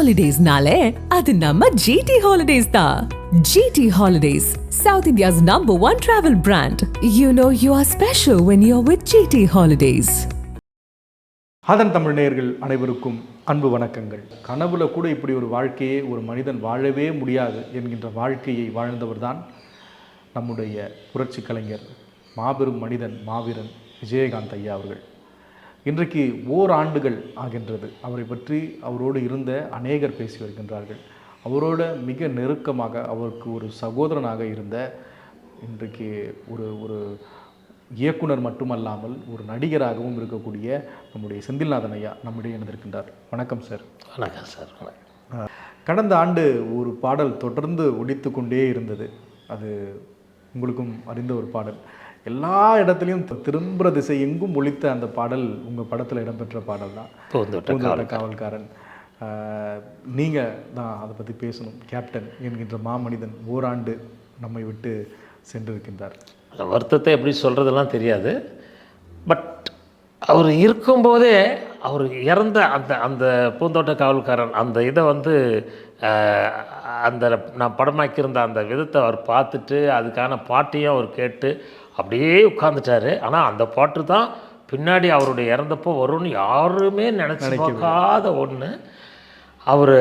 Holidays-nale, adu namma GT Holidays da. GT Holidays, South India's #1 travel brand. You know you are special when you're with GT Holidays. ஆதன் தமிழ் நேயர்கள் அனைவருக்கும் அன்பு வணக்கங்கள். கனவுல கூட இப்படி ஒரு வாழ்க்கையை ஒரு மனிதன் வாழவே முடியாது என்கின்ற வாழ்க்கையை வாழ்ந்தவர்தான் நம்முடைய புரட்சி கலைஞர், மாபெரும் மனிதன், மாவீரன் விஜயகாந்த் ஐயா அவர்கள். இன்றைக்கு ஓராண்டுகள் ஆகின்றது. அவரை பற்றி அவரோடு இருந்த அநேகர் பேசி வருகின்றார்கள். அவரோட மிக நெருக்கமாக அவருக்கு ஒரு சகோதரனாக இருந்த, இன்றைக்கு ஒரு இயக்குனர் மட்டுமல்லாமல் ஒரு நடிகராகவும் இருக்கக்கூடிய நம்முடைய செந்தில்நாதன் ஐயா நம்மிடையே இணைந்திருக்கின்றார். வணக்கம் சார். வணக்கம் சார். கடந்த ஆண்டு ஒரு பாடல் தொடர்ந்து ஒலித்து கொண்டே இருந்தது. அது உங்களுக்கும் அறிந்த ஒரு பாடல். எல்லா இடத்துலையும் திரும்புகிற திசை எங்கும் ஒலித்த அந்த பாடல் உங்கள் படத்தில் இடம்பெற்ற பாடல் தான் பூந்தோட்ட காவல்காரன். நீங்கள் தான் அதை பற்றி பேசணும். கேப்டன் என்கின்ற மாமனிதன் ஓராண்டு நம்மை விட்டு சென்றிருக்கின்றார். வருத்தத்தை எப்படி சொல்கிறதெல்லாம் தெரியாது. பட் அவர் இருக்கும்போதே அவர் இறந்த அந்த பூந்தோட்ட காவல்காரன் அந்த இதை அந்த நான் படமாக்கியிருந்த அந்த விதத்தை அவர் பார்த்துட்டு அதுக்கான பாட்டையும் அவர் கேட்டு அப்படியே உட்காந்துட்டார். ஆனால் அந்த பாட்டு தான் பின்னாடி அவருடைய இறந்தப்போ வரும்னு யாருமே நினச்சி பார்க்காத ஒன்று. அவர்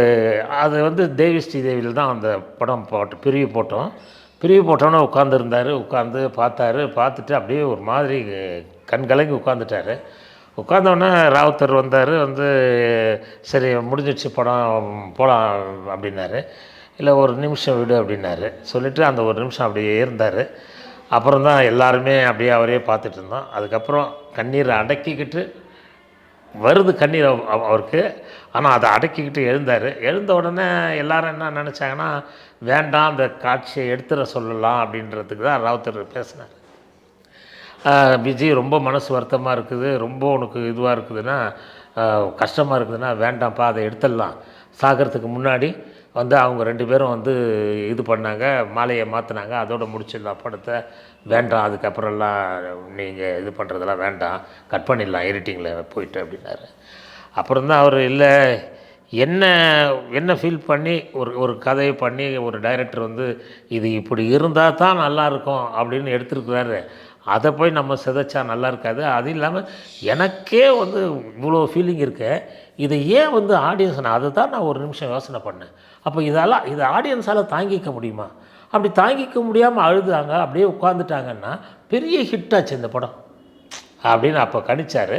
அது தேவி ஸ்ரீதேவியில் தான் அந்த படம் பிரிவு போட்டோன்னே உட்காந்துருந்தார். உட்காந்து பார்த்துட்டு அப்படியே ஒரு மாதிரி கண்கலங்கி உட்காந்துட்டார். உட்காந்தோடனே ராவுத்தர் வந்தார். சரி முடிஞ்சிடுச்சு படம் போகலாம் அப்படின்னாரு. இல்லை ஒரு நிமிஷம் விடு அப்படின்னாரு. சொல்லிவிட்டு அந்த ஒரு நிமிஷம் அப்படியே இருந்தார். அப்புறம் தான் எல்லாருமே அப்படியே அவரே பார்த்துட்டு இருந்தோம். அதுக்கப்புறம் கண்ணீரை அடக்கிக்கிட்டு வருது கண்ணீர் அவருக்கு. ஆனால் அதை அடக்கிக்கிட்டு எழுந்த உடனே எல்லாரும் என்ன நினச்சாங்கன்னா, வேண்டாம் அந்த காட்சியை எடுத்துட சொல்லலாம் அப்படின்றதுக்கு தான் ராவுத்தர் பேசினார். விஜய் ரொம்ப மனசு வருத்தமாக இருக்குது, ரொம்ப உனக்கு இதுவாக இருக்குதுன்னா, கஷ்டமாக இருக்குதுன்னா வேண்டாம்ப்பா அதை எடுத்துடலாம். சாகிறதுக்கு முன்னாடி அவங்க 2 பேரும் இது பண்ணாங்க, மாலையை மாற்றினாங்க, அதோடு முடிச்சிடலாம் படத்தை. வேண்டாம் அதுக்கப்புறம்லாம் நீங்கள் இது பண்ணுறதெல்லாம் வேண்டாம், கட் பண்ணிடலாம் எடிட்டிங்கில் போயிட்டு அப்படின்னாரு. அப்புறம் தான் அவர் இல்லை என்ன ஃபீல் பண்ணி ஒரு கதையை பண்ணி ஒரு டைரக்டர் இது இப்படி இருந்தால் தான் நல்லாயிருக்கும் அப்படின்னு எடுத்துருக்குறாரு. அதை போய் நம்ம சிதைச்சா நல்லா இருக்காது. அது இல்லாமல் எனக்கே இவ்வளோ ஃபீலிங் இருக்கு, இதை ஏன் ஆடியன்ஸ், அதை தான் நான் ஒரு நிமிஷம் யோசனை பண்ணேன். அப்போ இதை ஆடியன்ஸால் தாங்கிக்க முடியுமா? அப்படி தாங்கிக்க முடியாமல் அழுதாங்க, அப்படியே உட்காந்துட்டாங்கன்னா பெரிய ஹிட்டாச்சு இந்த படம் அப்படின்னு அப்போ கணிச்சார்.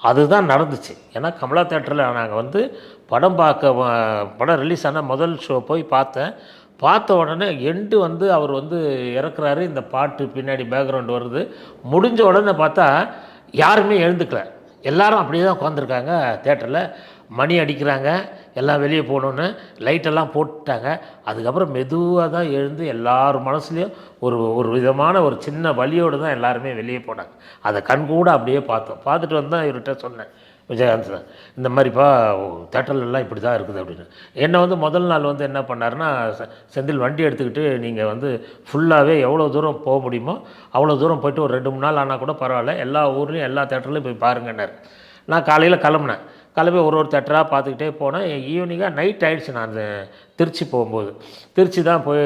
அதுதான் நடந்துச்சு. ஏன்னா கமலா தேட்டரில் நாங்கள் படம் ரிலீஸ் ஆனால் முதல் ஷோ போய் பார்த்த உடனே எண்டு அவர் இறக்குறாரு. இந்த பாட்டு பின்னாடி பேக்ரவுண்ட் வருது. முடிஞ்ச உடனே பார்த்தா யாருமே எழுந்துக்கல, எல்லாரும் அப்படியே தான் உட்காந்துருக்காங்க. தேட்டரில் மணி அடிக்கிறாங்க, எல்லாம் வெளியே போகணுன்னு லைட்டெல்லாம் போட்டுட்டாங்க. அதுக்கப்புறம் மெதுவாக தான் எழுந்து எல்லார் மனசுலேயும் ஒரு விதமான ஒரு சின்ன வலியோடு தான் எல்லாருமே வெளியே போனாங்க. அதை கண்கூட அப்படியே பார்த்துட்டு வந்தால் இவர்கிட்ட சொன்னேன், விஜயகாந்த் சார் இந்த மாதிரிப்பா தேட்டர்லாம் இப்படி தான் இருக்குது அப்படின்னு. என்னை முதல் நாள் என்ன பண்ணாருன்னா, செந்தில் வண்டி எடுத்துக்கிட்டு நீங்கள் ஃபுல்லாகவே எவ்வளோ தூரம் போக முடியுமோ அவ்வளோ தூரம் போய்ட்டு ஒரு 2-3 நாள் ஆனால் கூட பரவாயில்ல, எல்லா ஊர்லேயும் எல்லா தேட்டர்லையும் போய் பாருங்கன்னாரு. நான் காலையில் கிளம்பி ஒரு தேட்டராக பார்த்துக்கிட்டே போனேன். ஈவினிங்காக நைட் ஆகிடுச்சு. நான் திருச்சி போகும்போது திருச்சி தான் போய்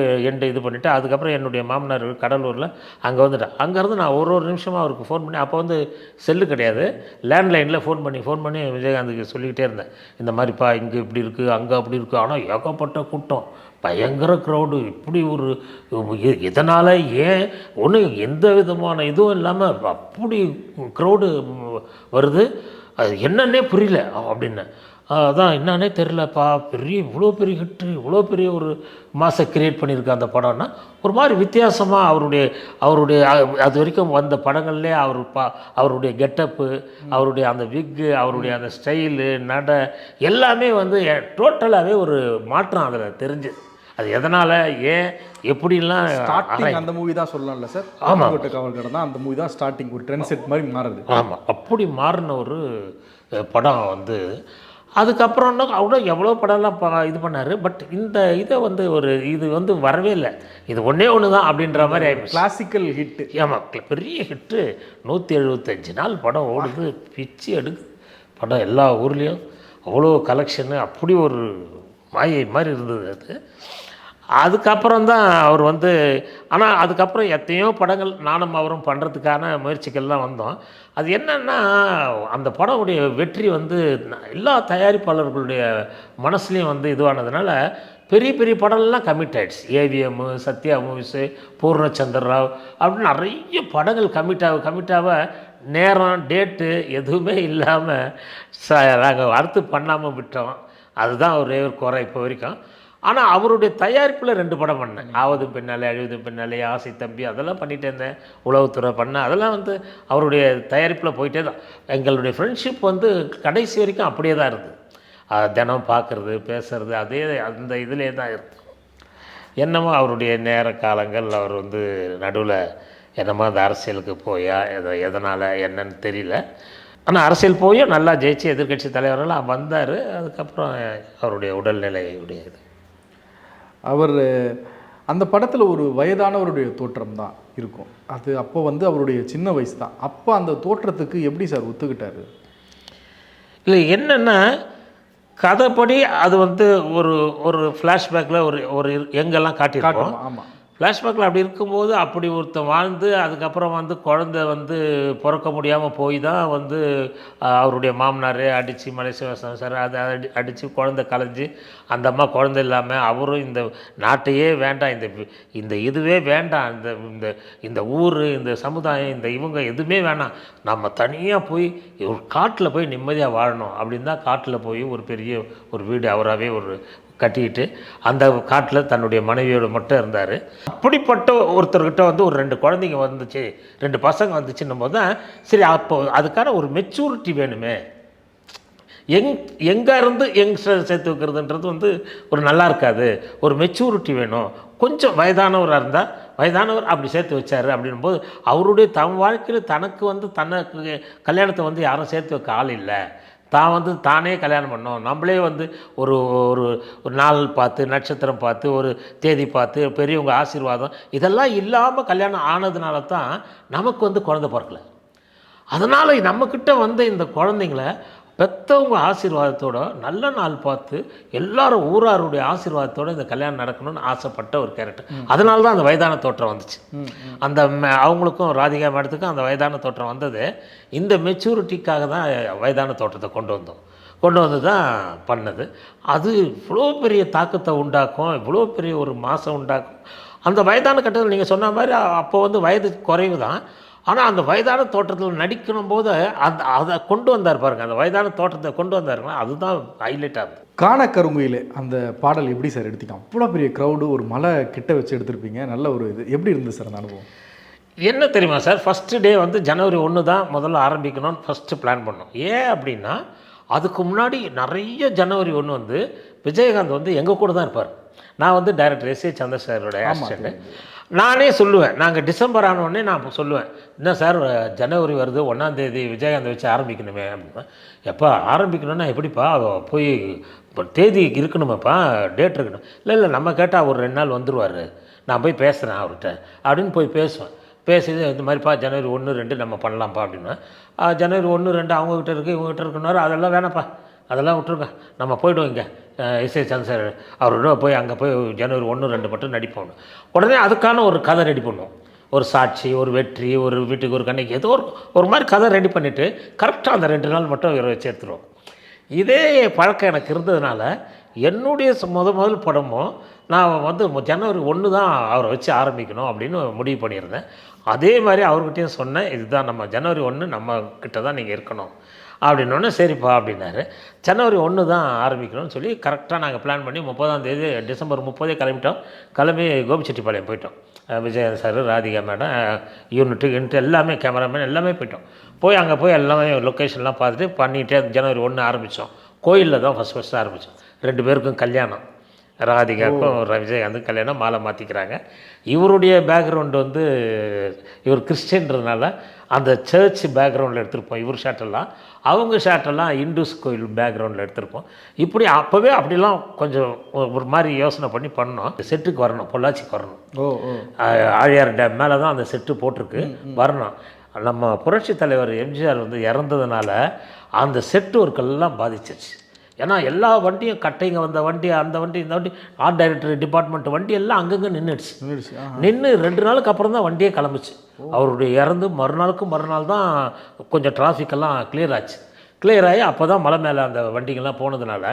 இது பண்ணிவிட்டு அதுக்கப்புறம் என்னுடைய மாமனார் கடலூரில் அங்கே வந்துட்டேன். அங்கேருந்து நான் ஒரு நிமிஷமாக அவருக்கு ஃபோன் பண்ணி, அப்போ செல்லு கிடையாது, லேண்ட்லைனில் ஃபோன் பண்ணி விஜயகாந்துக்கு சொல்லிக்கிட்டே இருந்தேன், இந்த மாதிரிப்பா இங்கே இப்படி இருக்குது, அங்கே அப்படி இருக்குது. ஆனால் ஏகப்பட்ட கூட்டம், பயங்கர க்ரௌடு, இப்படி இதனால் ஏன் எந்த விதமான இதுவும் இல்லாமல் அப்படி க்ரௌடு வருது, அது என்னன்னே புரியல அப்படின்னு. அதான் என்னன்னே தெரிலப்பா, இவ்வளோ பெரிய ஹிட்டு, இவ்வளோ பெரிய ஒரு மாசை க்ரியேட் பண்ணியிருக்க அந்த படம்னா ஒரு மாதிரி வித்தியாசமாக அவருடைய அது வரைக்கும் வந்த படங்கள்லே அவருடைய கெட்டப்பு, அவருடைய அந்த விக்கு, அவருடைய அந்த ஸ்டைலு, நடை எல்லாமே டோட்டலாகவே ஒரு மாற்றம் அதில் தெரிஞ்சுது. அது எதனால், ஏன், எப்படிலாம் ஸ்டார்டிங் அந்த மூவி தான் சொல்லலாம்ல சார். ஆமாம், காவல்காரன் தான் அந்த மூவி தான் ஸ்டார்டிங், ஒரு ட்ரெண்ட் செட் மாதிரி மாறுது. ஆமாம், அப்படி மாறின ஒரு படம் அதுக்கப்புறம் கூட எவ்வளோ படம்லாம் இது பண்ணார். பட் இந்த இதை இது வரவே இல்லை, இது ஒன்று தான் அப்படின்ற மாதிரி ஆகிடுச்சு. Classical hit. ஆமாம், பெரிய ஹிட்டு. 175 நாள் படம் ஓடுது, பிச்சு எடுக்குது படம். எல்லா ஊர்லேயும் அவ்வளோ கலெக்ஷனு, அப்படி ஒரு மாயை மாதிரி இருந்தது அது. அதுக்கப்புறம் தான் அவர் வந்து, ஆனால் அதுக்கப்புறம் எத்தனையோ படங்கள் நானும் அவரும் பண்ணுறதுக்கான முயற்சிகள்லாம் வந்தோம். அது என்னென்னா, அந்த படமுடைய வெற்றி வந்து எல்லா தயாரிப்பாளர்களுடைய மனசுலேயும் வந்து இதுவானதுனால பெரிய பெரிய படம்லாம் கமிட் ஆகிடுச்சு. ஏவிஎம், சத்யா மூவிஸு, பூர்ணச்சந்திர ராவ் அப்படின்னு நிறைய படங்கள் கமிட்டாக நேரம் டேட்டு எதுவுமே இல்லாமல் நாங்கள் அடுத்து பண்ணாமல் விட்டோம். அதுதான் ஒரே ஒரு குறை இப்போ வரைக்கும். ஆனால் அவருடைய தயாரிப்பில் 2 படம் பண்ணேன். ஆவதும் பின்னாலே அழிவதும் பின்னாலே, ஆசை தம்பி, அதெல்லாம் பண்ணிகிட்டே இருந்தேன். உளவுத்துறை பண்ணேன். அதெல்லாம் வந்து அவருடைய தயாரிப்பில் போயிட்டே தான். எங்களுடைய ஃப்ரெண்ட்ஷிப் வந்து கடைசி வரைக்கும் அப்படியே தான் இருந்தது. தினம் பார்க்குறது, பேசுகிறது, அதே அந்த இதிலே தான் இருக்கும். என்னமோ அவருடைய நேர காலங்கள் அவர் வந்து நடுவில் என்னமோ அந்த அரசியலுக்கு போயா எதனால் என்னன்னு தெரியல. ஆனால் அரசியல் போயும் நல்லா ஜெயிச்சு எதிர்கட்சி தலைவர்களாக வந்தார். அதுக்கப்புறம் அவருடைய உடல்நிலையுடைய இது. அவர் அந்த படத்தில் ஒரு வயதானவருடைய தோற்றம் தான் இருக்கும். அது அப்போ வந்து அவருடைய சின்ன வயசு தான். அப்போ அந்த தோற்றத்துக்கு எப்படி சார் ஒத்துக்கிட்டாரு? இல்லை, என்னென்னா கதைப்படி அது வந்து ஒரு ஒரு ஃப்ளாஷ்பேக்கில் ஒரு எங்கெல்லாம் காட்டியிருக்கோம். ஆமாம், ஃப்ளாஷ்பேக்கில் அப்படி இருக்கும்போது அப்படி ஒருத்தன் வாழ்ந்து அதுக்கப்புறம் வந்து குழந்தை வந்து பிறக்க முடியாமல் போய் தான் வந்து அவருடைய மாமனார் அடித்து மலேசியா சார் அதை அடித்து குழந்தை கலைஞ்சி அந்த அம்மா குழந்தை இல்லாமல் அவரும் இந்த நாட்டையே வேண்டாம், இந்த இதுவே வேண்டாம், இந்த இந்த ஊர், இந்த சமுதாயம், இந்த இவங்க எதுவுமே வேணாம், நம்ம தனியாக போய் ஒரு காட்டில் போய் நிம்மதியாக வாழணும் அப்படின்னு தான் காட்டில் போய் ஒரு பெரிய ஒரு வீடு அவராகவே ஒரு கட்டிக்கிட்டு அந்த காட்டில் தன்னுடைய மனைவியோடு மட்டும் இருந்தார். அப்படிப்பட்ட ஒருத்தர்கிட்ட வந்து ஒரு 2 குழந்தைங்க வந்துச்சு, 2 பசங்க வந்துச்சுன்னும் போது தான் சரி, அப்போ அதுக்கான ஒரு மெச்சூரிட்டி வேணுமே, எங்கே இருந்து சேர்த்து வைக்கிறதுன்றது வந்து ஒரு நல்லா இருக்காது, ஒரு மெச்சூரிட்டி வேணும். கொஞ்சம் வயதானவராக இருந்தால் வயதானவர் அப்படி சேர்த்து வச்சார். அப்படின்னும் போது அவருடைய வாழ்க்கையில் தனக்கு வந்து தனக்கு கல்யாணத்தை வந்து யாரும் சேர்த்து வைக்க ஆள் இல்லை, தான் வந்து தானே கல்யாணம் பண்ணோம், நம்மளே வந்து ஒரு ஒரு ஒரு நாள் பார்த்து, நட்சத்திரம் பார்த்து, ஒரு தேதி பார்த்து, பெரியவங்க ஆசீர்வாதம் இதெல்லாம் இல்லாமல் கல்யாணம் ஆனதுனால தான் நமக்கு வந்து குழந்தை பிறக்கல. அதனால் நம்மக்கிட்ட வந்து இந்த குழந்தைங்கள பெற்றவங்க ஆசீர்வாதத்தோட நல்ல நாள் பார்த்து எல்லாரும் ஊராருடைய ஆசீர்வாதத்தோடு இந்த கல்யாணம் நடக்கணும்னு ஆசைப்பட்ட ஒரு கேரக்டர். அதனால தான் அந்த வயதான தோற்றம் வந்துச்சு. அந்த அவங்களுக்கும் ராதிகா மேடத்துக்கும் அந்த வயதான தோற்றம் வந்தது இந்த மெச்சூரிட்டிக்காக தான் வயதான தோற்றத்தை கொண்டு வந்து தான் பண்ணது. அது இவ்வளோ பெரிய தாக்கத்தை உண்டாக்கும், இவ்வளோ பெரிய ஒரு மாசம் உண்டாக்கும். அந்த வயதான கட்டத்தில் நீங்கள் சொன்ன மாதிரி அப்போ வந்து வயது குறைவு தான், ஆனால் அந்த வயதான தோற்றத்தில் நடிக்கணும் போது அதை கொண்டு வந்தார் பாருங்கள், அந்த வயதான தோற்றத்தை கொண்டு வந்தாருங்கன்னா அதுதான் ஹைலைட் ஆகுது. காண கருங்குயிலே அந்த பாடல் எப்படி சார் எடுத்தீங்க? அவ்வளோ பெரிய க்ரௌடு, ஒரு மலை கிட்ட வச்சு எடுத்திருப்பீங்க, நல்ல ஒரு இது எப்படி இருந்தது சார் அந்த அனுபவம்? என்ன தெரியுமா சார், ஃபஸ்ட்டு டே வந்து ஜனவரி 1 தான் முதல்ல ஆரம்பிக்கணும்னு ஃபஸ்ட்டு பிளான் பண்ணோம். ஏன் அப்படின்னா அதுக்கு முன்னாடி நிறைய ஜனவரி 1 வந்து விஜயகாந்த் வந்து எங்கள் கூட தான் இருப்பார். நான் வந்து டைரக்டர் எஸ் ஏ சந்திரசேகரோட அசிஸ்டண்ட்டு. நானே சொல்லுவேன், நாங்கள் டிசம்பர் ஆனோடனே நான் சொல்லுவேன், என்ன சார் ஜனவரி வருது, 1ஆம் தேதி விஜயகாந்த் வச்சு ஆரம்பிக்கணுமே அப்படின்னா, எப்போ ஆரம்பிக்கணும்னா எப்படிப்பா போய் இப்போ தேதி இருக்கணுமாப்பா, டேட் இருக்கணும். இல்லை நம்ம கேட்டால் ஒரு 2 நாள் வந்துடுவார், நான் போய் பேசுகிறேன் அவர்கிட்ட அப்படின்னு போய் பேசுவேன். பேசி இந்த மாதிரிப்பா ஜனவரி 1, 2 நம்ம பண்ணலாம்ப்பா அப்படின்னா, ஜனவரி 1, 2 அவங்ககிட்ட இருக்குது இவங்ககிட்ட இருக்குன்னாரு, அதெல்லாம் வேணாப்பா, அதெல்லாம் விட்டுருங்க, நம்ம போய்டுவோம் இங்கே எஸ் ஏ சந்திரசேகர் அவரோட போய் அங்கே போய் ஜனவரி 1, 2 மட்டும் நடிப்போம். உடனே அதுக்கான ஒரு கதை ரெடி பண்ணுவோம், ஒரு சாட்சி, ஒரு வெற்றி, ஒரு வீட்டுக்கு ஒரு கண்ணைக்கு, ஏதோ ஒரு மாதிரி கதை ரெடி பண்ணிவிட்டு கரெக்டாக அந்த 2 நாள் மட்டும் இவரை வச்சு எடுத்துருவோம். இதே பழக்கம் எனக்கு இருந்ததுனால என்னுடைய முதல் படமும் நான் வந்து ஜனவரி 1 தான் அவரை வச்சு ஆரம்பிக்கணும் அப்படின்னு முடிவு பண்ணியிருந்தேன். அதே மாதிரி அவர்கிட்டையும் சொன்னேன், இதுதான் நம்ம ஜனவரி 1 நம்ம கிட்ட தான் நீங்கள் இருக்கணும் அப்படின்னோடனே சரிப்பா அப்படின்னாரு. ஜனவரி 1 தான் ஆரம்பிக்கணும்னு சொல்லி கரெக்டாக நாங்கள் பிளான் பண்ணி 30ஆம் தேதி டிசம்பர் 30 கிளம்பிட்டோம். கிளம்பி கோபிச்செட்டிப்பாளையம் போயிட்டோம். Vijayan sir, Radhika madam, unit எல்லாமே, கேமராமேன் எல்லாமே போயிட்டோம். போய் அங்கே போய் எல்லாமே லொக்கேஷன்லாம் பார்த்துட்டு பண்ணிகிட்டே ஜனவரி 1 ஆரம்பித்தோம். கோயிலில் தான் ஃபஸ்ட்டு ஆரம்பித்தோம். 2 பேருக்கும் கல்யாணம், ராதிகாவுக்கும் விஜயகாந்துக்கும் கல்யாணம், மாலை மாற்றிக்கிறாங்க. இவருடைய பேக்ரவுண்டு வந்து இவர் கிறிஸ்டின்றதுனால அந்த சர்ச் பேக்ரவுண்டில் எடுத்திருப்போம் இவர் ஷாட்டெல்லாம், அவங்க ஷாட்டெல்லாம் இந்துஸ் கோயில் பேக்ரவுண்டில் எடுத்திருப்போம். இப்படி அப்போவே அப்படிலாம் கொஞ்சம் ஒரு மாதிரி யோசனை பண்ணி பண்ணோம். செட்டுக்கு வரணும், பொள்ளாச்சிக்கு வரணும். ஆழியார் டேம் மேலே தான் அந்த செட்டு போட்டிருக்கு, வரணும். நம்ம புரட்சி தலைவர் எம்ஜிஆர் வந்து இறந்ததுனால அந்த செட்டு ஒர்க்கெல்லாம் பாதிச்சிருச்சு. ஏன்னா எல்லா வண்டியும் கட்டைங்க வந்த வண்டி, அந்த வண்டி, இந்த வண்டி, ஆர்ட் டைரக்டர் டிபார்ட்மெண்ட் வண்டி எல்லாம் அங்கங்கே நின்றுடுச்சு. நின்று 2 நாளுக்கு அப்புறம் தான் வண்டியே கிளம்பிச்சு. அவருடைய இறந்து மறுநாள் தான் கொஞ்சம் டிராஃபிக்கெல்லாம் கிளியர் ஆச்சு. கிளியர் ஆகி அப்போ தான் மலை மேலே அந்த வண்டிங்கெல்லாம் போனதுனால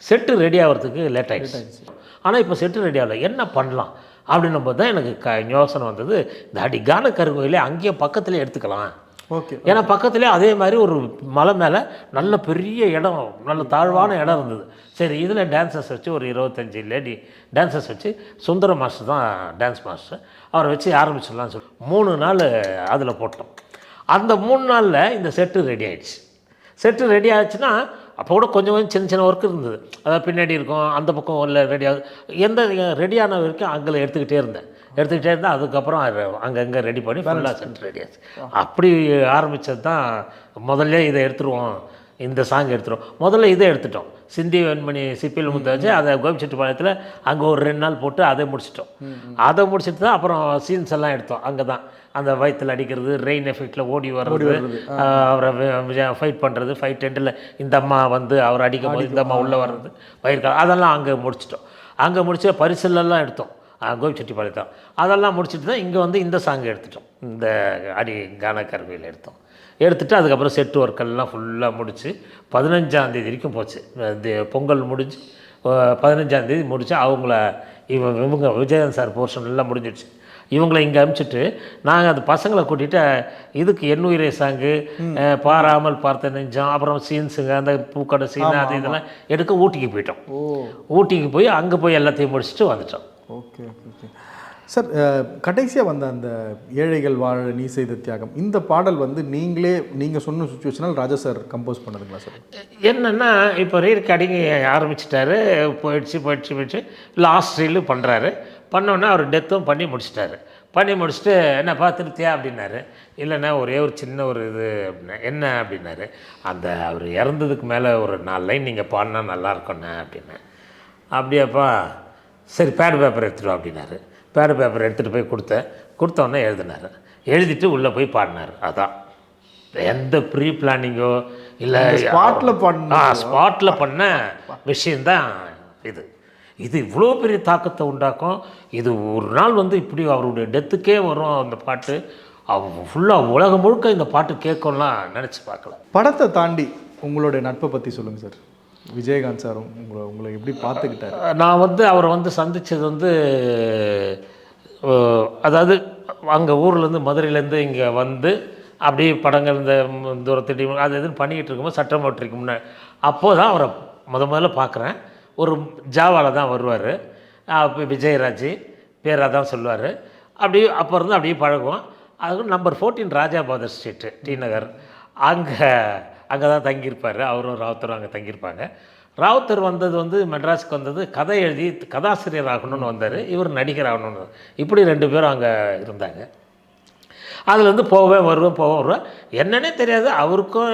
செட்டு ரெடி ஆகிறதுக்கு லேட் ஆகிடுச்சு. ஆனால் இப்போ செட்டு ரெடி ஆகலை, என்ன பண்ணலாம் அப்படின்னும் போது தான் எனக்கு யோசனை வந்தது, இந்த கான கருங்கோயிலே அங்கேயே பக்கத்துலேயே எடுத்துக்கலாம். ஓகே. ஏன்னா பக்கத்துலேயே அதே மாதிரி ஒரு மலை மேலே நல்ல பெரிய இடம், நல்ல தாழ்வான இடம் இருந்தது. சரி, இதில் டான்ஸர்ஸ் வச்சு ஒரு 25 லேடி டான்ஸர்ஸ் வச்சு, சுந்தர மாஸ்டர் தான் டான்ஸ் மாஸ்டர், அவரை வச்சு ஆரம்பிச்சிடலாம்னு சொல்லி 3 நாள் அதில் போட்டோம். அந்த 3 நாளில் இந்த செட்டு ரெடி ஆகிடுச்சு. செட்டு ரெடி ஆச்சுன்னா அப்போ கூட கொஞ்சம் சின்ன சின்ன ஒர்க் இருந்தது. அதாவது பின்னாடி இருக்கும், அந்த பக்கம் இல்லை ரெடி ஆகுது. எந்த ரெடியான வரைக்கும் அங்கே எடுத்துக்கிட்டே இருந்தேன். அதுக்கப்புறம் அங்கங்கே ரெடி பண்ணி ஃபுல்லாக செட் ரெடி ஆச்சு. அப்படி ஆரம்பித்தது தான். முதல்ல இதை எடுத்துருவோம், இந்த சாங் எடுத்துருவோம். முதல்ல இதை எடுத்துட்டோம், சிந்தி வெண்மணி சிப்பியில் முத்த வச்சு அதை கோபிச்செட்டிப்பாளையத்தில் அங்கே ஒரு 2 நாள் போட்டு அதை முடிச்சிட்டோம். அதை முடிச்சுட்டு தான் அப்புறம் சீன்ஸ் எல்லாம் எடுத்தோம். அங்கே தான் அந்த வயிற்றில் அடிக்கிறது, ரெயின் எஃபெக்டில் ஓடி வர்றது, அவரை ஃபைட் பண்ணுறது, ஃபைட் எண்டில் இந்த அம்மா வந்து அவர் அடிக்கும் போது இந்த அம்மா உள்ளே வர்றது, பயிர்காலம், அதெல்லாம் அங்கே முடிச்சிட்டோம். அங்கே முடிச்சு பரிசலெல்லாம் எடுத்தோம் கோபிச்செட்டிப்பாளையத்தான். அதெல்லாம் முடிச்சுட்டு தான் இங்கே வந்து இந்த சாங் எடுத்துட்டோம், இந்த கான கருவியில் எடுத்துகிட்டு அதுக்கப்புறம் செட்டு ஒர்க்கெல்லாம் ஃபுல்லாக முடித்து 15ஆம் தேதி வரைக்கும் போச்சு. பொங்கல் முடிஞ்சு 15ஆம் தேதி முடித்து இவங்க விஜயன் சார் போர்ஷன் எல்லாம் முடிஞ்சிடுச்சு. இவங்களை இங்கே அனுப்பிச்சிட்டு நாங்கள் அந்த பசங்களை கூட்டிகிட்டு இதுக்கு எண்ணுயிரை சாங்கு, பாராமல் பார்த்த நெஞ்சம், அப்புறம் சீன்ஸுங்க, அந்த பூக்கடை சீன், அது இதெல்லாம் எடுக்க ஊட்டிக்கு போயிட்டோம். ஊட்டிக்கு போய் அங்கே போய் எல்லாத்தையும் முடிச்சுட்டு வந்துட்டோம். Okay okay okay sir. கடைசியாக வந்த அந்த ஏழைகள் வாழ நீ செய்த தியாகம், இந்த பாடல் வந்து நீங்கள் சொன்ன சுச்சுவேஷனால் ராஜா சார் கம்போஸ் பண்ணதுங்களா சார்? என்னென்னா இப்போ ரீரெக்கார்டிங் ஆரம்பிச்சிட்டாரு, போயிடுச்சு லாஸ்ட் ரீலு பண்ணுறாரு. பண்ணோன்னே அவர் டெத்தும் பண்ணி முடிச்சிட்டாரு. பண்ணி முடிச்சுட்டு என்னப்பா திருப்தியா அப்படின்னாரு. இல்லைண்ணா ஒரே ஒரு சின்ன ஒரு இது அப்படின்னா. என்ன அப்படின்னாரு, அந்த அவர் இறந்ததுக்கு மேலே ஒரு 4 லைன் நீங்கள் பாடினா நல்லா இருக்குண்ணே அப்படின்னேன். அப்படியாப்பா, சரி பேடு பேப்பர் எடுத்துகிட்டு அப்படின்னாரு. பேடு பேப்பர் எடுத்துகிட்டு போய் கொடுத்தோன்னே எழுதினார். எழுதிட்டு உள்ளே போய் பாடினார். அதான் எந்த ப்ரீ பிளானிங்கோ இல்லை, ஸ்பாட்டில் பண்ண விஷயந்தான் இது இவ்வளோ பெரிய தாக்கத்தை உண்டாக்கும். இது ஒரு நாள் வந்து இப்படி அவருடைய டெத்துக்கே வரும் அந்த பாட்டு. ஃபுல்லாக உலகம் முழுக்க இந்த பாட்டு கேட்கலாம் நினச்சி பார்க்கல. படத்தை தாண்டி உங்களுடைய நட்பை பற்றி சொல்லுங்கள் சார். விஜயகாந்த் சாரும் உங்களை எப்படி பார்த்துக்கிட்டாரு? நான் வந்து அவரை வந்து சந்தித்தது வந்து, அதாவது அங்கே ஊர்லேருந்து மதுரையிலேருந்து இங்கே வந்து அப்படியே படங்கள் இந்த தூரத்திட்டி அது எதுன்னு பண்ணிக்கிட்டு இருக்கும்போது சட்டமன்றத்துக்கு முன்னாடி அப்போது தான் அவரை முதல்ல பார்க்குறேன். ஒரு ஜாவாவில் தான் வருவார். அப்போ விஜயராஜ் பேராக தான் சொல்லுவார். அப்படியே அப்போ இருந்து அப்படியே பழகுவோம். அது நம்பர் 14 ராஜாபாதர் ஸ்ட்ரீட்டு, டி நகர், அங்கே தான் தங்கியிருப்பார். அவரும் ராவுத்தரும் அங்கே தங்கியிருப்பாங்க. ராவுத்தர் வந்தது வந்து மெட்ராஸுக்கு வந்தது கதை எழுதி கதாசிரியர் ஆகணும்னு வந்தார். இவர் நடிகர் ஆகணும்னு, இப்படி 2 பேரும் அங்கே இருந்தாங்க. அதில் வந்து போவேன் வருவேன். என்னன்னே தெரியாது அவருக்கும்,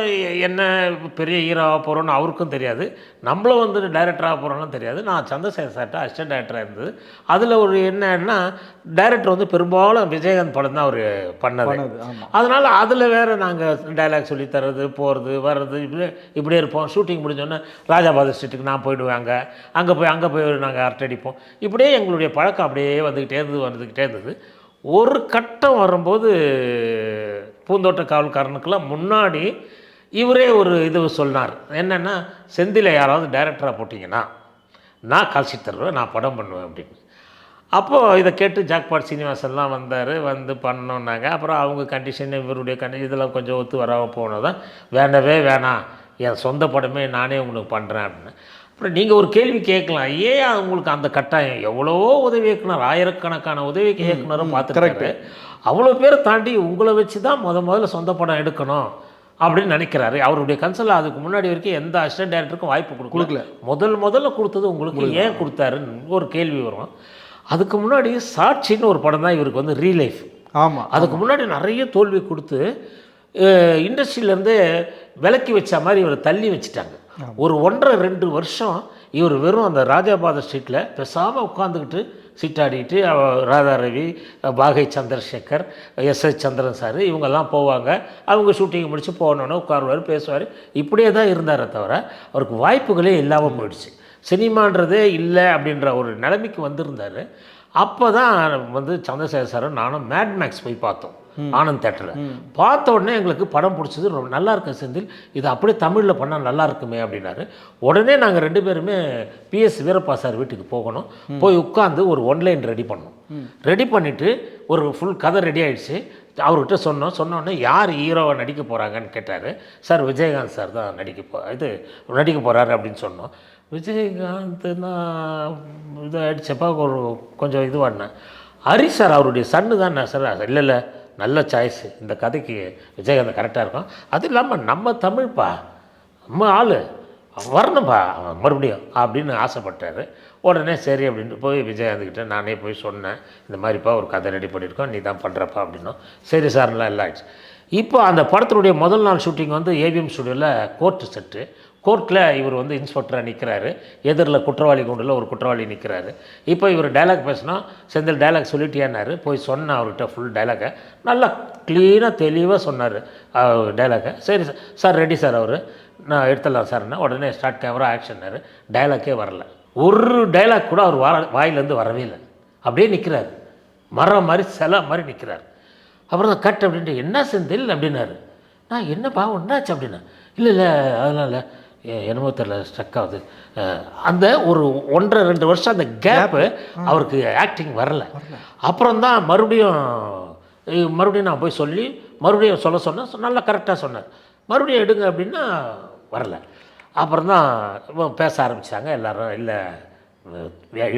என்ன பெரிய ஹீரோவாக போகிறோன்னு அவருக்கும் தெரியாது. நம்மளும் வந்து டைரக்டராக போகிறோன்னு தெரியாது. நான் சந்திரசேகர் சார்ட்ட அசிஸ்டன்ட் டைரக்டராக இருந்தது. அதில் ஒரு என்னன்னா, டைரக்டர் வந்து பெரும்பாலும் விஜயகாந்த் படம் தான் அவர் பண்ணது. அதனால் அதில் வேறு நாங்கள் டைலாக் சொல்லித்தரது, போகிறது வர்றது, இப்படியே இருப்போம். ஷூட்டிங் முடிஞ்சோன்னே ராஜாபாதர் ஸ்ட்ரீட்டுக்கு நான் போயிடுவேன். அங்கே போய் நாங்கள் அரட்டை அடிப்போம். இப்படியே எங்களுடைய பழக்கம் அப்படியே வந்துக்கிட்டே இருந்தது. ஒரு கட்டம் வரும்போது பூந்தோட்ட காவல்காரனுக்கெல்லாம் முன்னாடி இவரே ஒரு இது சொன்னார். என்னென்னா, செந்தில் யாராவது டைரக்டராக போட்டிங்கன்னா நான் கால்ஷி தருவேன், நான் படம் பண்ணுவேன் அப்படின்னு. அப்போது இதை கேட்டு ஜாக்பாட் சீனிவாசன்லாம் வந்தார். வந்து பண்ணோன்னாங்க. அப்புறம் அவங்க கண்டிஷன், இவருடைய கண்டிஷன் இதெல்லாம் கொஞ்சம் ஒத்து வராமல் போனதான் வேண்டவே வேணாம், என் சொந்த படமே நானே உங்களுக்கு பண்ணுறேன் அப்படின்னு. அப்புறம் நீங்கள் ஒரு கேள்வி கேட்கலாம், ஏன் உங்களுக்கு அந்த கட்டாயம்? எவ்வளவோ உதவி இயக்குனர், ஆயிரக்கணக்கான உதவி இயக்குனரும் பார்த்துருக்காரு. அவ்வளோ பேரை தாண்டி உங்களை வச்சு தான் முதல்ல சொந்த படம் எடுக்கணும் அப்படின்னு நினைக்கிறாரு. அவருடைய கன்சல் அதுக்கு முன்னாடி வரைக்கும் எந்த அசிஸ்டன்ட் டைரக்டருக்கும் வாய்ப்பு கொடுக்கல. முதல்ல கொடுத்தது உங்களுக்கு ஏன் கொடுத்தாருன்னு ஒரு கேள்வி வரும். அதுக்கு முன்னாடி சாட்சின்னு ஒரு படம் தான் இவருக்கு வந்து ரீலைஃப். ஆமாம், அதுக்கு முன்னாடி நிறைய தோல்வி கொடுத்து இண்டஸ்ட்ரியிலேருந்து விலக்கி வச்ச மாதிரி இவரை தள்ளி வச்சுட்டாங்க. ஒரு 1.5-2 வருஷம் இவர் வெறும் அந்த ராஜாபாத ஸ்ட்ரீட்டில் பேசாமல் உட்காந்துக்கிட்டு சீட்டாடிட்டு ராதா ரவி, பாகை சந்திரசேகர், எஸ் சந்திரன் சார் இவங்கெல்லாம் போவாங்க. அவங்க ஷூட்டிங் முடித்து போனோன்னே உட்காருவார், பேசுவார். இப்படியே தான் இருந்தாரே தவிர அவருக்கு வாய்ப்புகளே இல்லாமல் போயிடுச்சு. சினிமான்றதே இல்லை அப்படின்ற ஒரு நிலைமைக்கு வந்திருந்தார். அப்போ தான் வந்து சந்திரசேகர் சாரும் நானும் மேட் மேக்ஸ் போய் பார்த்தோம் ஆனந்த் தேட்டரில். பார்த்த உடனே எங்களுக்கு படம் பிடிச்சது. ரொம்ப நல்லா இருக்கு செந்தில், இது அப்படியே தமிழில் பண்ணால் நல்லா இருக்குமே அப்படின்னாரு. உடனே நாங்கள் 2 பேருமே PS வீரப்பா சார் வீட்டுக்கு போகணும். போய் உட்காந்து ஒரு ஒன்லைன் ரெடி பண்ணோம். ரெடி பண்ணிவிட்டு ஒரு ஃபுல் கதை ரெடி ஆகிடுச்சு. அவர்கிட்ட சொன்னோடனே யார் ஹீரோவை நடிக்க போகிறாங்கன்னு கேட்டார். சார் விஜயகாந்த் சார் தான் நடிக்க போகிறாரு அப்படின்னு சொன்னோம். விஜயகாந்த்னா இதாகிடுச்சப்பா கொஞ்சம் இதுவாடினேன். ஹரி சார் அவருடைய சன்னு தான் சார். இல்லை நல்ல சாய்ஸு, இந்த கதைக்கு விஜயகாந்த் கரெக்டாக இருக்கும். அது இல்லாமல் நம்ம தமிழ்ப்பா, நம்ம ஆள் வரணும்பா மறுபடியும் அப்படின்னு ஆசைப்பட்டார். உடனே சரி அப்படின்ட்டு போய் விஜயகாந்த்கிட்ட நானே போய் சொன்னேன், இந்த மாதிரிப்பா ஒரு கதை ரெடி பண்ணியிருக்கோம், நீ தான் பண்ணுறப்பா அப்படின்னோம். சரி சார்லாம் எல்லாம் ஆயிடுச்சு. இப்போ அந்த படத்தினுடைய முதல் நாள் ஷூட்டிங் வந்து AVM ஸ்டுடியோவில் கோர்ட்டு செட்டு. கோர்ட்டில் இவர் வந்து இன்ஸ்பெக்டராக நிற்கிறாரு. எதிரில் குற்றவாளி கூண்டில் ஒரு குற்றவாளி நிற்கிறாரு. இப்போ இவர் டைலாக் பேசினா, செந்தில் டைலாக் சொல்லிட்டியானாரு. போய் சொன்னேன் அவர்கிட்ட ஃபுல் டைலாக்கை. நல்லா க்ளீனாக தெளிவாக சொன்னார் டைலாக்கை. சரி சார் ரெடி சார் அவர், நான் எடுத்துடலாம் சார்னா. உடனே ஸ்டார்ட் கேமரா ஆக்ஷன்னாரு. டைலாக்கே வரல. ஒரு டைலாக் கூட அவர் வாயிலேருந்து வரவே இல்லை. அப்படியே நிற்கிறார், மரம் மாதிரி சிலை மாதிரி நிற்கிறார். அப்புறம் தான் கட் அப்படின்ட்டு என்ன செந்தில் அப்படின்னாரு. நான் என்னப்பா ஒன்றாச்சு அப்படின்னா, இல்லை அதனால் என்னமோ தெரியல ஸ்ட்ரக் ஆகுது. அந்த ஒரு 1.5-2 வருஷம் அந்த கேப்பு அவருக்கு ஆக்டிங் வரல. அப்புறம் தான் மறுபடியும் நான் போய் சொல்லி மறுபடியும் சொன்னேன். நல்லா கரெக்டாக சொன்னார். மறுபடியும் எடுங்க அப்படின்னா வரல. அப்புறம் தான் பேச ஆரம்பித்தாங்க எல்லோரும். இல்லை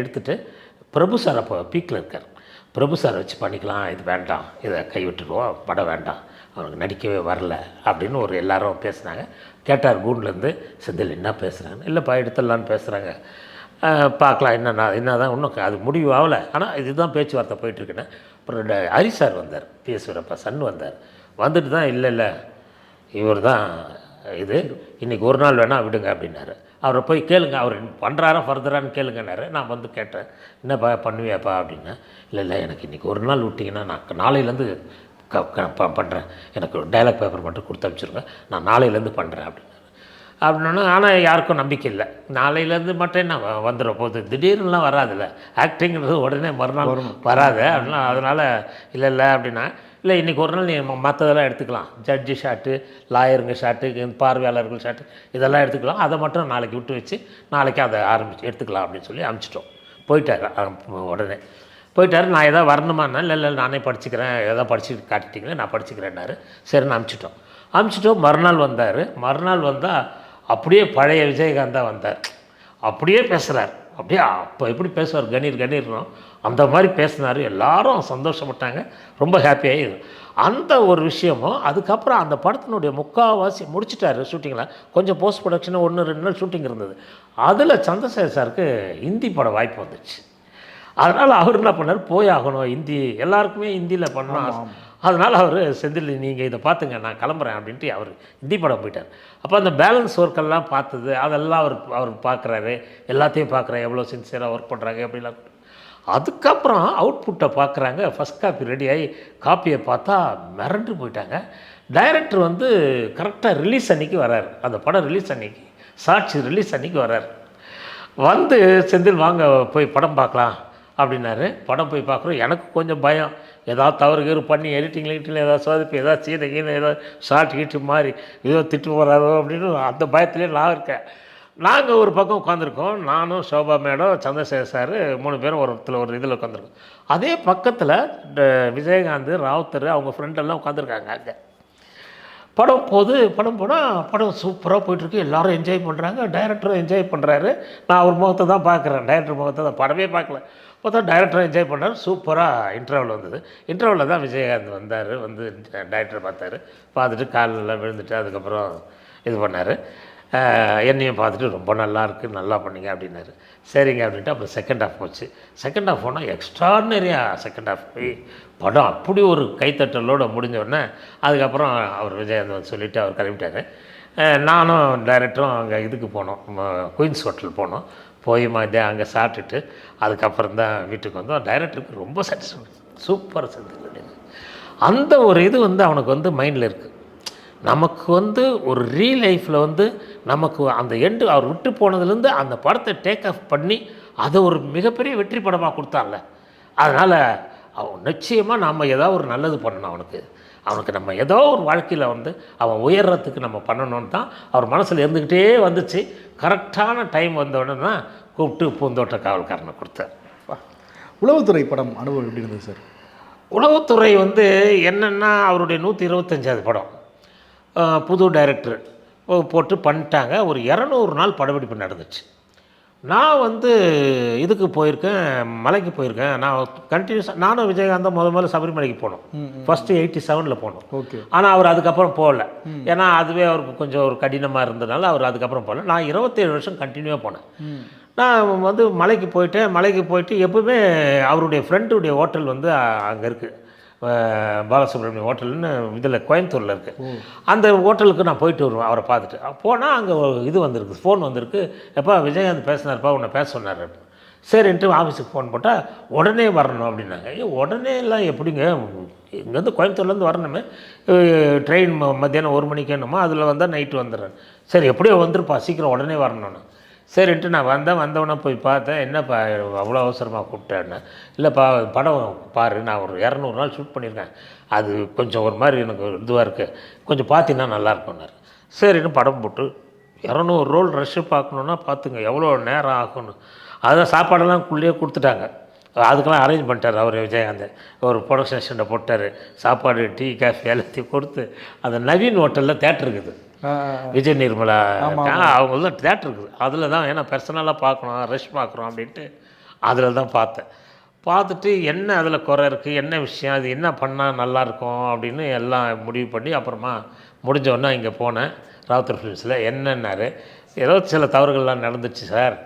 எடுத்துகிட்டு பிரபு சார் அப்போ பீக்கில் இருக்கார். பிரபு சார் வச்சு பண்ணிக்கலாம், இது வேண்டாம், இதை கைவிட்டுருவோம், படம் வேண்டாம், அவனுக்கு நடிக்கவே வரல அப்படின்னு ஒரு எல்லாரும் பேசுனாங்க. கேட்டார் கூண்ட்லேருந்து, செந்தில் என்ன பேசுகிறாங்க. இல்லைப்பா எடுத்துடலான்னு பேசுகிறாங்க, பார்க்கலாம் என்ன தான் இன்னும் அது முடிவு ஆகலை, ஆனால் இதுதான் பேச்சுவார்த்தை போயிட்டுருக்குன்னு. அப்புறம் ஹரி சார் வந்தார், PS வீரப்பா சன் வந்தார். வந்துட்டு தான் இல்லை இவர் தான் இது, இன்றைக்கி ஒரு நாள் வேணால் விடுங்க அப்படின்னாரு. அவரை போய் கேளுங்க, அவர் பண்ணுறாரா ஃபர்தரான்னு கேளுங்கன்னாரு. நான் வந்து கேட்டேன், என்னப்பா பண்ணுவியாப்பா அப்படின்னா. இல்லை எனக்கு இன்றைக்கி ஒரு நாள் விட்டிங்கன்னா நான் நாளையிலேருந்து பண்ணுறேன், எனக்கு ஒரு டைலாக் பேப்பர் மட்டும் கொடுத்து அனுப்பிச்சிருங்க, நான் நாளையிலேருந்து பண்ணுறேன் அப்படின்னா. ஆனால் யாருக்கும் நம்பிக்கை இல்லை. நாளையிலேருந்து மட்டும் என்ன வந்துடும் போகுது, திடீர்னுலாம் வராதுல்ல, ஆக்டிங்கிறது உடனே மறுநாள் வராது அப்படின்னா. அதனால் இல்லை அப்படின்னா, இல்லை இன்றைக்கி ஒரு நாள் நீ மற்றதெல்லாம் எடுத்துக்கலாம், ஜட்ஜி ஷாட்டு, லாயருங்க ஷாட்டு, பார்வையாளர்கள் ஷாட்டு இதெல்லாம் எடுத்துக்கலாம், அதை மட்டும் நாளைக்கு விட்டு வச்சு நாளைக்கு அதை எடுத்துக்கலாம் அப்படின்னு சொல்லி அனுப்பிச்சிட்டோம். போயிட்டார். உடனே போயிட்டார். நான் எதாவது வரணுமான்னா, இல்லை நானே படிச்சுக்கிறேன், எதாவது படிச்சு காட்டிட்டீங்களே நான் படிச்சுக்கிறேன்னாரு. சரின்னு அனுப்பிச்சிட்டோம். மறுநாள் வந்தால் அப்படியே பழைய விஜயகாந்த் தான் வந்தார். அப்படியே பேசுகிறார். அப்படியே அப்போ எப்படி பேசுவார், கணீர்னும் அந்த மாதிரி பேசினார். எல்லாரும் சந்தோஷப்பட்டாங்க, ரொம்ப ஹாப்பியாகி. அந்த ஒரு விஷயமும் அதுக்கப்புறம் அந்த படத்தினுடைய முக்கால்வாசி முடிச்சிட்டாரு ஷூட்டிங்கில். கொஞ்சம் போஸ்ட் ப்ரொடக்ஷன் 1-2 நாள் ஷூட்டிங் இருந்தது. அதில் சந்திரசேகர் சாருக்கு ஹிந்தி பட வாய்ப்பு வந்துச்சு. அதனால் அவர் என்ன பண்ணார், போய் ஆகணும், ஹிந்தி எல்லாருக்குமே ஹிந்தியில் பண்ணணும். அதனால் அவர் செந்தில் நீங்கள் இதை பார்த்துங்க, நான் கிளம்புறேன் அப்படின்ட்டு அவர் ஹிந்தி படம் போயிட்டார். அப்போ அந்த பேலன்ஸ் ஒர்க்கெல்லாம் பார்த்தது அதெல்லாம் அவர் பார்க்குறாரு, எல்லாத்தையும் பார்க்குறாரு, எவ்வளோ சின்சியராக ஒர்க் பண்ணுறாங்க அப்படிலாம். அதுக்கப்புறம் அவுட்புட்டை பார்க்குறாங்க. ஃபஸ்ட் காப்பி ரெடி ஆகி காப்பியை பார்த்தா மிரண்டு போயிட்டாங்க. டைரக்டர் வந்து கரெக்டாக ரிலீஸ் அன்றைக்கி வர்றார். அந்த படம் ரிலீஸ் அன்றைக்கி, சாட்சி ரிலீஸ் அன்றைக்கி வர்றார். வந்து செந்தில் வாங்க போய் படம் பார்க்கலாம் அப்படின்னாரு. படம் போய் பார்க்குறோம். எனக்கு கொஞ்சம் பயம், ஏதாவது தவறு பண்ணி எடிட்டிங்கில் ஏதாவது சோதிப்பு, ஏதாவது சீனை ஏதாவது ஷார்ட் கீட்டு மாதிரி ஏதோ திட்டு போகிறாரோ அப்படின்னு அந்த பயத்துலேயே நான் இருக்கேன். நாங்கள் ஒரு பக்கம் உட்காந்துருக்கோம், நானும் சோபா மேடம், சந்திரசேகர் சார் 3 பேரும் ஒரு இதில் உட்காந்துருக்கோம். அதே பக்கத்தில் விஜயகாந்த், ராவுத்தர் அவங்க ஃப்ரெண்டெல்லாம் உட்காந்துருக்காங்க. அங்கே படம் போனால் படம் சூப்பராக போயிட்டுருக்கு, எல்லோரும் என்ஜாய் பண்ணுறாங்க, டைரக்டரும் என்ஜாய் பண்ணுறாரு. நான் அவர் முகத்தை தான் பார்க்குறேன், டைரக்டர் முகத்தை தான், படமே பார்க்கல. பார்த்தா டைரக்டரும் என்ஜாய் பண்ணார். சூப்பராக இன்டர்வல் வந்தது. இன்டர்வலில் தான் விஜயகாந்த் வந்தார். வந்து டைரக்டர் பார்த்துட்டு காலெல்லாம் விழுந்துட்டு அதுக்கப்புறம் இது பண்ணார். என்னையும் பார்த்துட்டு ரொம்ப நல்லா இருக்குது, நல்லா பண்ணிங்க அப்படின்னாரு. சரிங்க அப்படின்ட்டு அப்புறம் செகண்ட் ஹாஃப் போச்சு. செகண்ட் ஹாஃப் போனால் எக்ஸ்ட்ராடினரியாக செகண்ட் ஹாஃப் போய் படம் அப்படி ஒரு கைத்தட்டலோடு முடிஞ்சோடனே அதுக்கப்புறம் அவர் விஜயகாந்த் வந்து சொல்லிவிட்டு அவர் கிளம்பிட்டார். நானும் டைரக்டரும் அங்கே இதுக்கு போனோம், குயின்ஸ் ஹோட்டல் போனோம். போய் அங்கே சாப்பிட்டுட்டு அதுக்கப்புறம் தான் வீட்டுக்கு வந்தோம். டைரக்டருக்கு ரொம்ப சாட்டிஸ்ஃபை, சூப்பராக செஞ்சு அந்த ஒரு இது அவனுக்கு மைண்டில் இருக்குது. நமக்கு ஒரு ரியல் லைஃப்பில் நமக்கு அந்த எண்டு அவர் விட்டு போனதுலேருந்து அந்த படத்தை டேக் ஆஃப் பண்ணி அதை ஒரு மிகப்பெரிய வெற்றி படமாக கொடுத்தான்ல. அதனால் அவன் நிச்சயமாக நாம் ஏதாவது ஒரு நல்லது பண்ணணும். அவனுக்கு நம்ம ஏதோ ஒரு வாழ்க்கையில் அவன் உயர்றதுக்கு நம்ம பண்ணணும்னு தான் அவர் மனசில் இருந்துக்கிட்டே வந்துச்சு. கரெக்டான டைம் வந்தோடனே தான் கூப்பிட்டு பூந்தோட்ட காவல்காரனை கொடுத்தார். உளவுத்துறை படம் அனுபவம் எப்படி இருந்தது சார்? உளவுத்துறை என்னென்னா அவருடைய 125வது படம், புது டைரக்டர் போட்டு பண்ணிட்டாங்க. ஒரு 200 நாள் படப்பிடிப்பு நடந்துச்சு. நான் இதுக்கு போயிருக்கேன், மலைக்கு போயிருக்கேன். நான் கண்டினியூஸாக நானும் விஜயகாந்தும் முதல்ல சபரிமலைக்கு போனோம். ஃபஸ்ட்டு 87ல் போனோம். ஓகே. ஆனால் அவர் அதுக்கப்புறம் போகல. ஏன்னா அதுவே அவருக்கு கொஞ்சம் ஒரு கடினமாக இருந்ததுனால அவர் அதுக்கப்புறம் போகல. நான் 27 வருஷம் கண்டினியூவாக போனேன். நான் மலைக்கு போயிட்டு எப்பவுமே அவருடைய ஃப்ரெண்டுடைய ஹோட்டல் அங்கே இருக்குது, பாலசுப்ரமணியம் ஹோட்டல்னு இதில் கோயம்புத்தூரில் இருக்குது. அந்த ஹோட்டலுக்கு நான் போயிட்டு வருவேன் அவரை பார்த்துட்டு. போனால் அங்கே இது வந்திருக்கு, ஃபோன் வந்திருக்கு, எப்பா விஜயகாந்த் பேசினார்ப்பா, உன்னை பேச சொன்னார். சரின்ட்டு ஆஃபீஸுக்கு ஃபோன் போட்டால் உடனே வரணும் அப்படின்னாங்க. உடனே எல்லாம் எப்படிங்க, இங்கேருந்து கோயம்புத்தூர்லேருந்து வரணுமே, ட்ரெயின் மத்தியானம் 1 மணிக்கு என்னமோ, அதில் வந்தால் நைட்டு வந்துடுறேன். சரி எப்படியோ வந்துருப்பா, சீக்கிரம் உடனே வரணும்னு. சரின்ட்டு நான் வந்தவொடனே போய் பார்த்தேன். என்னப்பா அவ்வளோ அவசரமாக கூப்பிட்டேன்னு. இல்லைப்பா படம் பாரு, நான் ஒரு 200 நாள் ஷூட் பண்ணியிருக்கேன், அது கொஞ்சம் ஒரு மாதிரி எனக்கு இதுவாக இருக்குது, கொஞ்சம் பார்த்தீங்கன்னா நல்லாயிருக்கும்னாரு. சரின்னு படம் போட்டு 200 ரோல் ரஷ்ஷு பார்க்கணுன்னா பார்த்துங்க எவ்வளோ நேரம் ஆகணும். அதான் சாப்பாடெல்லாம் உள்ளே கொடுத்துட்டாங்க, அதுக்கெல்லாம் அரேஞ்ச் பண்ணிட்டார் அவர் விஜயகாந்த். ஒரு ப்ரொடக்ஷன் அசிஸ்டண்ட்டை போட்டார், சாப்பாடு டீ காஃபி எல்லாத்தையும் கொடுத்து. அந்த நவீன் ஹோட்டலில் தேட்டர் இருக்குது, விஜய் நிர்மலா அவங்களாம் தேட்டர் இருக்குது. அதில் தான், ஏன்னா பர்சனலாக பார்க்கணும், ரஷ் பார்க்குறோம் அப்படின்ட்டு அதில் தான் பார்த்துட்டு என்ன அதில் குறை இருக்குது, என்ன விஷயம், அது என்ன பண்ணால் நல்லாயிருக்கும் அப்படின்னு எல்லாம் முடிவு பண்ணி அப்புறமா முடிஞ்சோடனே இங்கே போனேன் ராவுத்தர் ஃபிலிம்ஸில். என்னன்னாரு, ஏதோ சில தவறுகள்லாம் நடந்துச்சு சார்,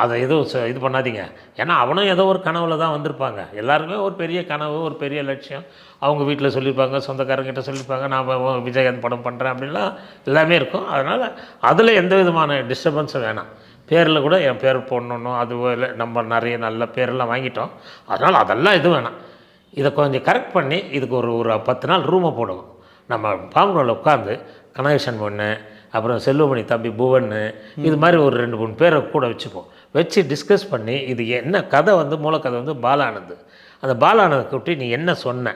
அதை எதுவும் இது பண்ணாதீங்க. ஏன்னா அவனும் ஏதோ ஒரு கனவில் தான் வந்திருப்பாங்க. எல்லாருமே ஒரு பெரிய கனவு, ஒரு பெரிய லட்சியம். அவங்க வீட்டில் சொல்லியிருப்பாங்க, சொந்தக்காரங்கிட்ட சொல்லியிருப்பாங்க, நான் விஜயகாந்த் படம் பண்ணுறேன் அப்படின்லாம் எல்லாமே இருக்கும். அதனால் அதில் எந்த விதமான டிஸ்டர்பன்ஸும் வேணாம். பேரில் கூட என் பேர் போடணும், அது நம்ம நிறைய நல்ல பேரெல்லாம் வாங்கிட்டோம். அதனால் அதெல்லாம் இது வேணாம். இதை கொஞ்சம் கரெக்ட் பண்ணி இதுக்கு ஒரு 10 நாள் ரூமை போடுவோம். நம்ம பாம்புரோவில் உட்காந்து கனகேஷன் பொண்ணு, அப்புறம் செல்வமணி தம்பி புவன், இது மாதிரி ஒரு 2-3 பேரை கூட வச்சு டிஸ்கஸ் பண்ணி இது என்ன கதை மூலக்கதை பாலானது. அந்த பாலானதை கூப்பிட்டு நீ என்ன சொன்ன,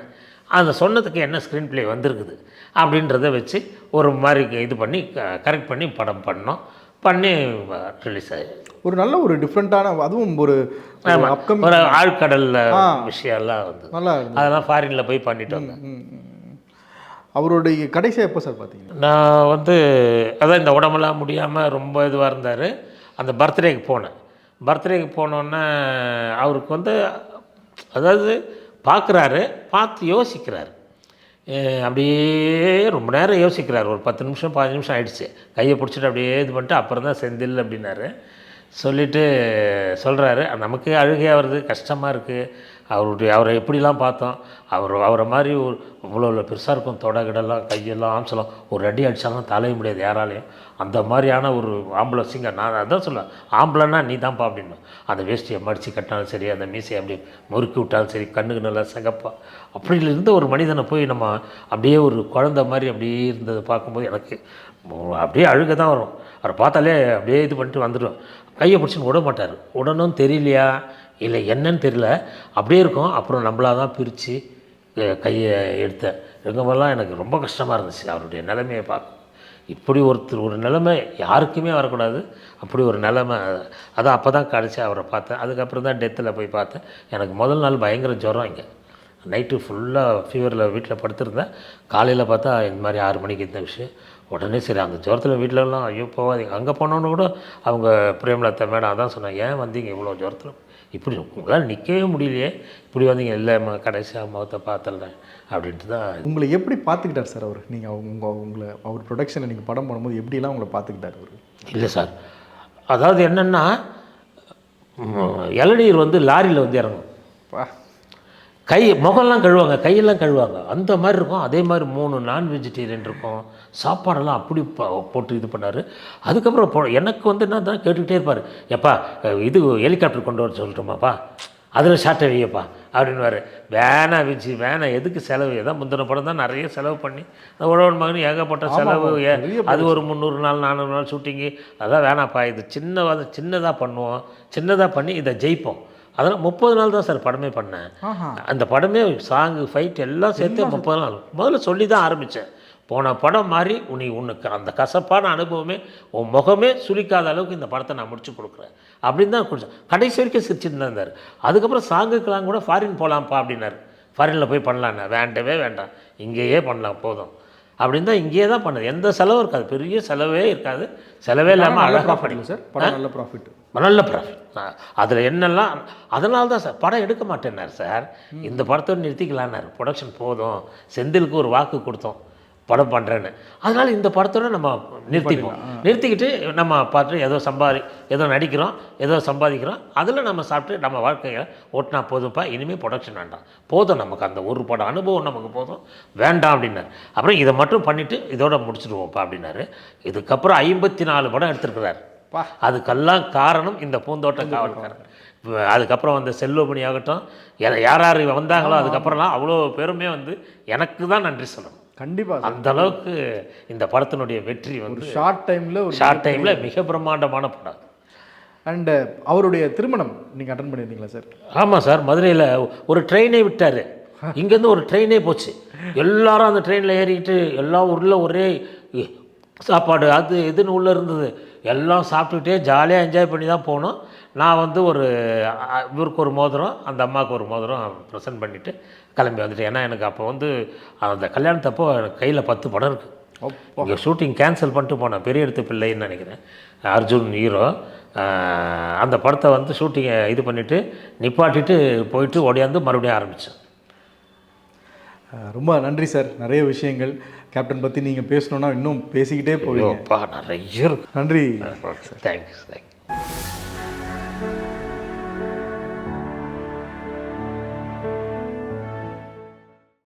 அந்த சொன்னதுக்கு என்ன ஸ்க்ரீன் ப்ளே வந்திருக்குது அப்படின்றத வச்சு ஒரு மாதிரி இது பண்ணி கரெக்ட் பண்ணி படம் பண்ணி ரிலீஸ் ஆகி ஒரு நல்ல ஒரு டிஃப்ரெண்ட்டான, அதுவும் ஒரு ஒரு ஆழ்கடலில் விஷயம்லாம் நல்லா, அதெல்லாம் ஃபாரினில் போய் பண்ணிட்டு வந்தேன். அவருடைய கடைசியாக எப்போ சார் பார்த்தீங்க? நான் அதான் இந்த உடம்பெல்லாம் முடியாமல் ரொம்ப இதுவாக இருந்தார். அந்த பர்த்டேக்கு போனோன்னே அவருக்கு அதாவது பார்த்து யோசிக்கிறார். அப்படியே ரொம்ப நேரம் யோசிக்கிறார். ஒரு 10 நிமிஷம் 15 நிமிஷம் ஆகிடுச்சு. கையை பிடிச்சிட்டு அப்படியே இது பண்ணிட்டு அப்புறம் தான் செந்தில் அப்படின்னாரு. சொல்லிவிட்டு சொல்கிறாரு, நமக்கு அழுகையாக வருது, கஷ்டமாக இருக்குது. அவரை எப்படிலாம் பார்த்தோம், அவரை மாதிரி இவ்வளோ பெருசாக இருக்கும், தொடகிடலாம், கையெல்லாம், ஆம்சலாம், ஒரு அடி அடித்தாலும் தலைய முடியாது யாராலையும். அந்த மாதிரியான ஒரு ஆம்பளை சிங்கர். நான் அதான் சொல்லுவேன், ஆம்பளைன்னா நீ தான்ப்பா அப்படின்னு. அந்த வேஷ்டியை மடித்து கட்டினாலும் சரி, அந்த மீசையை அப்படியே முறுக்கி விட்டாலும் சரி, கண்ணுக்கு நல்லா சிகப்பா அப்படி இருந்த ஒரு மனிதனை போய் நம்ம அப்படியே ஒரு குழந்தை மாதிரி அப்படியே இருந்ததை பார்க்கும்போது எனக்கு அப்படியே அழுக தான் வரும். அவரை பார்த்தாலே அப்படியே இது பண்ணிட்டு வந்துடுவேன். கையை பிடிச்சின்னு விட மாட்டார். உடனும் தெரியலையா இல்லை என்னன்னு தெரியல, அப்படியே இருக்கும். அப்புறம் நம்மளாக தான் பிரித்து கையை எடுத்தேன். இருக்கும்போதெல்லாம் எனக்கு ரொம்ப கஷ்டமாக இருந்துச்சு அவருடைய நிலைமையை பார்க்க. இப்படி ஒரு நிலைமை யாருக்குமே வரக்கூடாது, அப்படி ஒரு நிலைமை. அதான் அப்போ தான் கடைசி அவரை பார்த்தேன். அதுக்கப்புறம் தான் டெத்தில் போய் பார்த்தேன். எனக்கு முதல் நாள் பயங்கர ஜுரம். இங்கே நைட்டு ஃபுல்லாக ஃபீவரில் வீட்டில் படுத்திருந்தேன். காலையில் பார்த்தா இந்த மாதிரி 6 மணிக்கு இந்த விஷயம். உடனே சரி அந்த ஜுரத்தில் வீட்டிலலாம் ஐயோ போகாதீங்க. அங்கே போனோன்னு கூட அவங்க பிரேமலதா மேடம் அதான் சொன்னாங்க, ஏன் வந்தீங்க இவ்வளோ ஜுரத்தில், இப்படி உங்களால் நிற்கவே முடியலையே, இப்படி வந்தீங்க. இல்லை கடைசியாக முகத்தை பார்த்துடுறேன் அப்படின்ட்டு தான். உங்களை எப்படி பார்த்துக்கிட்டார் சார் அவர்? நீங்கள் உங்களை அவர் ப்ரொடக்ஷனை நீங்கள் படம் பண்ணும்போது எப்படிலாம் உங்களை பார்த்துக்கிட்டார் அவர்? இல்லை சார், அதாவது என்னென்னா இளநீர் லாரியில் இறங்கும், முகம்லாம் கழுவாங்க, கையெல்லாம் கழுவாங்க, அந்த மாதிரி இருக்கும். அதே மாதிரி 3 நான் வெஜிடேரியன் இருக்கும், சாப்பாடெல்லாம் அப்படி போட்டு இது பண்ணார். அதுக்கப்புறம் எனக்கு வந்து என்ன தான் கேட்டுக்கிட்டே இருப்பார், எப்பா இது ஹெலிகாப்டர் கொண்டு வர சொல்லட்டுமாப்பா, அதில் ஷார்ட்டை வையப்பா அப்படின்வார். வேணாம் விஜி வேணாம், எதுக்கு செலவு, ஏதோ முந்தின படம் தான் நிறைய செலவு பண்ணி உழவன் மகன் ஏகப்பட்ட செலவு, அது ஒரு 300 நாள் 400 நாள் ஷூட்டிங்கு, அதான் வேணாப்பா, இது சின்னதாக பண்ணுவோம், சின்னதாக பண்ணி இதை ஜெயிப்போம். அதெல்லாம் 30 நாள் தான் சார் படமே பண்ணேன். அந்த படமே சாங்கு ஃபைட் எல்லாம் சேர்த்து 30 நாள் முதல்ல சொல்லி தான் ஆரம்பித்தேன். போன படம் மாதிரி உனக்கு அந்த கசப்பான அனுபவமே உன் முகமே சுளிக்காத அளவுக்கு இந்த படத்தை நான் முடிச்சு கொடுக்குறேன் அப்படின்னு தான் குடித்தேன். கடைசி வரைக்கும் சிரிச்சுட்டு தான் இருந்தார். அதுக்கப்புறம் சாங்குக்கெல்லாம் கூட ஃபாரின் போகலாம்ப்பா அப்படின்னாரு. ஃபாரினில் போய் பண்ணலான்னு, வேண்டவே வேண்டாம், இங்கேயே பண்ணலாம் போதும் அப்படின்னு தான் இங்கேயே தான் பண்ணது. எந்த செலவும் இருக்காது, பெரிய செலவே இருக்காது, செலவே இல்லாமல் அழகாக படிக்கும் சார். படம் நல்ல ப்ராஃபிட், நல்ல ப்ராஃபிட். அதில் என்னெல்லாம் அதனால தான் சார் படம் எடுக்க மாட்டேன்னார் சார். இந்த படத்தோடு நிறுத்திக்கலான்னார். ப்ரொடக்ஷன் போதும், செந்திலுக்கு ஒரு வாக்கு கொடுத்தோம் படம் பண்ணுறேன்னு. அதனால் இந்த படத்தோடு நம்ம நிறுத்திக்கிட்டு நம்ம பார்த்து ஏதோ நடிக்கிறோம், ஏதோ சம்பாதிக்கிறோம், அதில் நம்ம சாப்பிட்டு நம்ம வாழ்க்கையை ஓட்டினா போதும்ப்பா, இனிமேல் ப்ரொடக்ஷன் வேண்டாம், போதும் நமக்கு அந்த ஒரு படம் அனுபவம் நமக்கு போதும், வேண்டாம் அப்படின்னாரு. அப்புறம் இதை மட்டும் பண்ணிவிட்டு இதோட முடிச்சுடுவோம்ப்பா அப்படின்னாரு. இதுக்கப்புறம் 54 படம் எடுத்துருக்கிறார். அதுக்கெல்லாம் காரணம் இந்த பூந்தோட்ட காவல்காரன். அதுக்கப்புறம் வந்து செல்வமணி ஆகட்டும், யார் வந்தாங்களோ அதுக்கப்புறம்லாம் அவ்வளோ பேருமே வந்து எனக்கு தான் நன்றி சொல்லணும். கண்டிப்பாக அந்த அளவுக்கு இந்த படத்தினுடைய வெற்றி வந்து ஷார்ட் டைமில் மிக பிரம்மாண்டமான படம். அண்டு அவருடைய திருமணம் நீங்கள் அட்டன் பண்ணியிருந்தீங்களா சார்? ஆமாம் சார், மதுரையில் ஒரு ட்ரெயினே விட்டார். இங்கேருந்து ஒரு ட்ரெயினே போச்சு. எல்லாரும் அந்த ட்ரெயினில் ஏறிக்கிட்டு எல்லா ஊரில் ஒரே சாப்பாடு அது இதுன்னு உள்ளே இருந்தது. எல்லாம் சாப்பிட்டுக்கிட்டே ஜாலியாக என்ஜாய் பண்ணி தான் போனோம். நான் வந்து இவருக்கு ஒரு மோதிரம், அந்த அம்மாவுக்கு ஒரு மோதிரம் ப்ரெசென்ட் பண்ணிவிட்டு கிளம்பி வந்துட்டேன். ஏன்னா எனக்கு அப்போ வந்து அந்த கல்யாணத்தப்போ எனக்கு கையில் 10 படம் இருக்குது. இங்கே ஷூட்டிங் கேன்சல் பண்ணிட்டு போனேன், பெரிய எடுத்து பிள்ளைன்னு நினைக்கிறேன், அர்ஜுன் ஹீரோ. அந்த படத்தை வந்து ஷூட்டிங்கை இது பண்ணிவிட்டு நிப்பாட்டிட்டு போயிட்டு ஓடியாந்து மறுபடியும் ஆரம்பித்தேன். ரொம்ப நன்றி சார். நிறைய விஷயங்கள் கேப்டன் பற்றி நீங்கள் பேசணுன்னா இன்னும் பேசிக்கிட்டே போவீங்கப்பா, நிறைய. நன்றி. தேங்க்ஸ்.